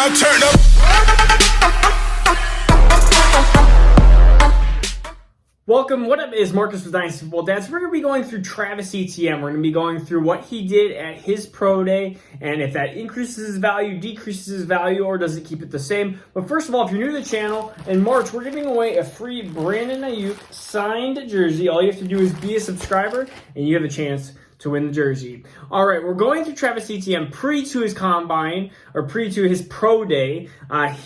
now turn up. Welcome, what up is Marcus with Dynasty Football Dads. We're going to be going through Travis Etienne. We're going to be going through what he did at his pro day and if that increases his value, decreases his value, or does it keep it the same. But first of all, if you're new to the channel, in March, we're giving away a free Brandon Ayuk signed jersey. All you have to do is be a subscriber and you have a chance to win the jersey. All right, we're going through Travis Etienne pre to his combine or pre to his pro day.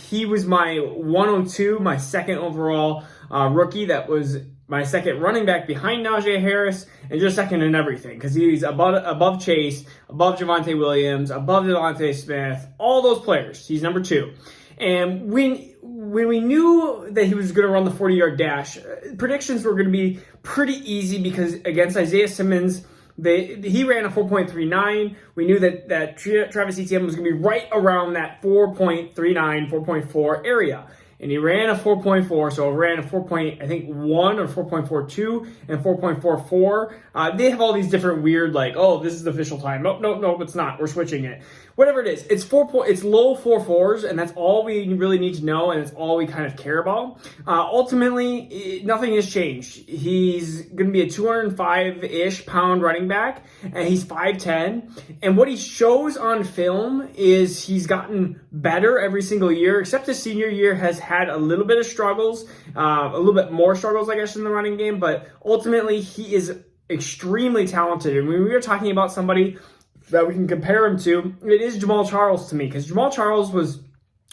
He was my 102, my second overall rookie. That was my second running back behind Najee Harris and just second in everything because he's above Chase, above Javonte Williams, above Devontae Smith, all those players. He's number 2. And when we knew that he was going to run the 40-yard dash, predictions were going to be pretty easy because against Isaiah Simmons, he ran a 4.39. We knew that Travis Etienne was going to be right around that 4.39, 4.4 area. And he ran a 4.4, so ran a 4.1 or 4.42 and 4.44. They have all these different weird, like, oh, this is the official time. No, it's not. We're switching it. Whatever it is, it's low 4.4s, and that's all we really need to know, and it's all we kind of care about. Ultimately, nothing has changed. He's going to be a 205-ish pound running back, and he's 5'10". And what he shows on film is he's gotten better every single year, except his senior year has had a little bit of struggles, a little bit more struggles, I guess, in the running game. But ultimately, he is extremely talented. And when we were talking about somebody that we can compare him to, it is Jamal Charles to me, because Jamal Charles was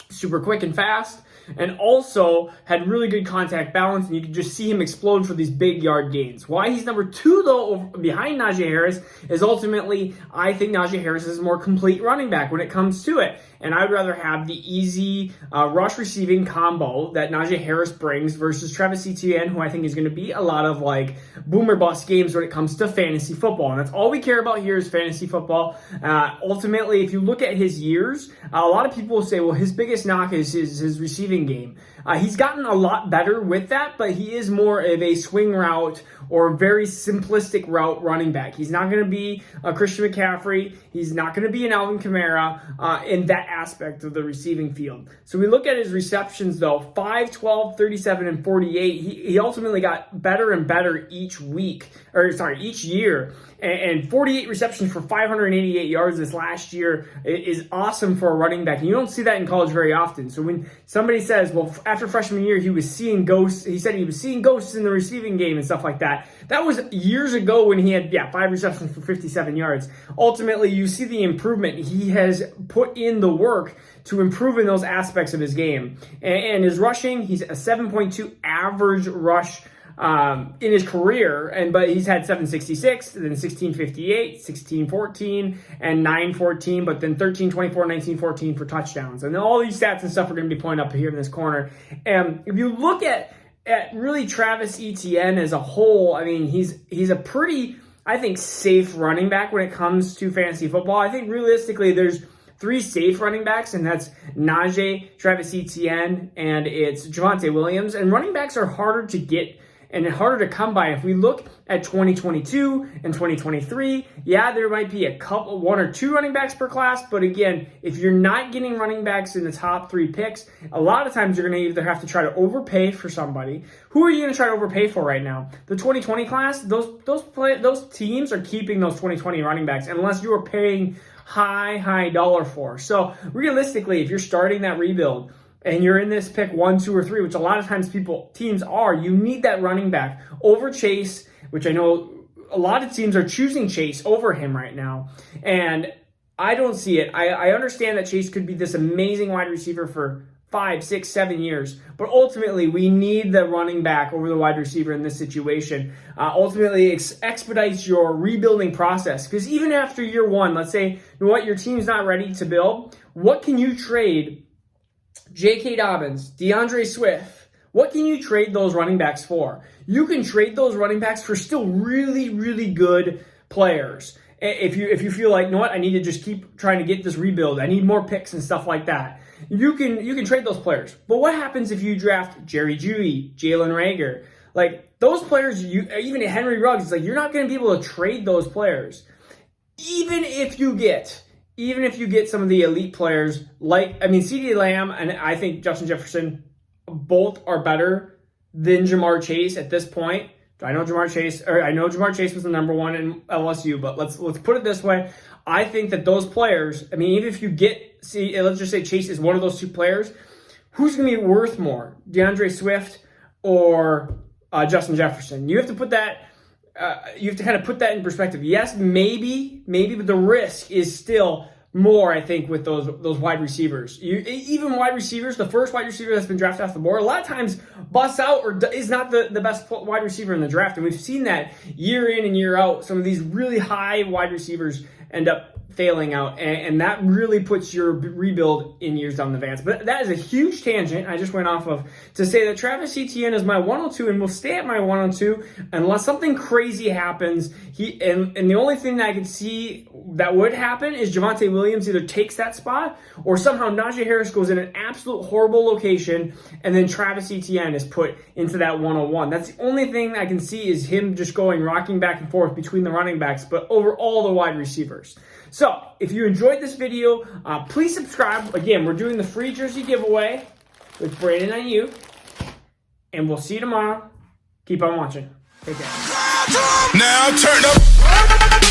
super quick and fast and also had really good contact balance, and you could just see him explode for these big yard gains. Why he's number 2, though, behind Najee Harris is ultimately I think Najee Harris is a more complete running back when it comes to it. And I'd rather have the easy rush receiving combo that Najee Harris brings versus Travis Etienne, who I think is going to be a lot of like boomer bust games when it comes to fantasy football. And that's all we care about here is fantasy football. Ultimately, if you look at his years, a lot of people will say, well, his biggest knock is his receiving game. He's gotten a lot better with that, but he is more of a swing route or very simplistic route running back. He's not going to be a Christian McCaffrey. He's not going to be an Alvin Kamara in that aspect of the receiving field. So we look at his receptions, though, 5, 12, 37, and 48. He ultimately got better and better each year. And 48 receptions for 588 yards this last year is awesome for a running back. And you don't see that in college very often. So when somebody says, well, after freshman year, he was seeing ghosts, he said he was seeing ghosts in the receiving game and stuff like that. That was years ago when he had, 5 receptions for 57 yards. Ultimately, you see the improvement. He has put in the work to improve in those aspects of his game. And his rushing, he's a 7.2 average rush in his career, but he's had 766, then 1658, 1614, and 914, but then 1324, 1914 for touchdowns. And then all these stats and stuff are going to be pointed up here in this corner. And if you look at really Travis Etienne as a whole, I mean, he's a pretty, I think, safe running back when it comes to fantasy football. I think realistically there's 3 safe running backs, and that's Najee, Travis Etienne, and it's Javonte Williams. And running backs are harder to get and harder to come by. If we look at 2022 and 2023, there might be one or two running backs per class, but again, if you're not getting running backs in the top 3 picks, a lot of times you're going to either have to try to overpay for somebody. Who are you going to try to overpay for right now? The 2020 class, those teams are keeping those 2020 running backs unless you are paying high dollar for. So realistically, if you're starting that rebuild, and you're in this pick 1, 2, or 3, which a lot of times teams are, you need that running back over Chase, which I know a lot of teams are choosing Chase over him right now. And I don't see it. I understand that Chase could be this amazing wide receiver for 5, 6, 7 years, but ultimately we need the running back over the wide receiver in this situation. Ultimately, expedites your rebuilding process, because even after year 1, let's say, you know what, your team's not ready to build, what can you trade J.K. Dobbins, DeAndre Swift, what can you trade those running backs for? You can trade those running backs for still really, really good players. If you feel like, you know what, I need to just keep trying to get this rebuild, I need more picks and stuff like that, you can trade those players. But what happens if you draft Jerry Jeudy, Jalen Reagor? Like, those players, even Henry Ruggs, it's like you're not going to be able to trade those players. Even if you get even if you get some of the elite players, CeeDee Lamb and I think Justin Jefferson, both are better than Jamar Chase at this point. I know Jamar Chase was the number one in LSU, but let's put it this way. I think that those players, even if you let's just say Chase is one of those two players, who's going to be worth more, DeAndre Swift or Justin Jefferson? You have to put that. You have to kind of put that in perspective. Yes, maybe, but the risk is still more, I think, with those wide receivers. Even wide receivers, the first wide receiver that's been drafted off the board, a lot of times busts out or is not the best wide receiver in the draft. And we've seen that year in and year out. Some of these really high wide receivers end up failing out, and that really puts your rebuild in years down the advance. But that is a huge tangent I just went off of to say that Travis Etienne is my 102 and will stay at my 102 unless something crazy happens. And the only thing that I could see that would happen is Javonte Williams either takes that spot or somehow Najee Harris goes in an absolute horrible location and then Travis Etienne is put into that 101. That's the only thing I can see is him just rocking back and forth between the running backs, but over all the wide receivers. So, if you enjoyed this video, please subscribe. Again, we're doing the free jersey giveaway with Brandon and you. And we'll see you tomorrow. Keep on watching. Take care. Now turn up.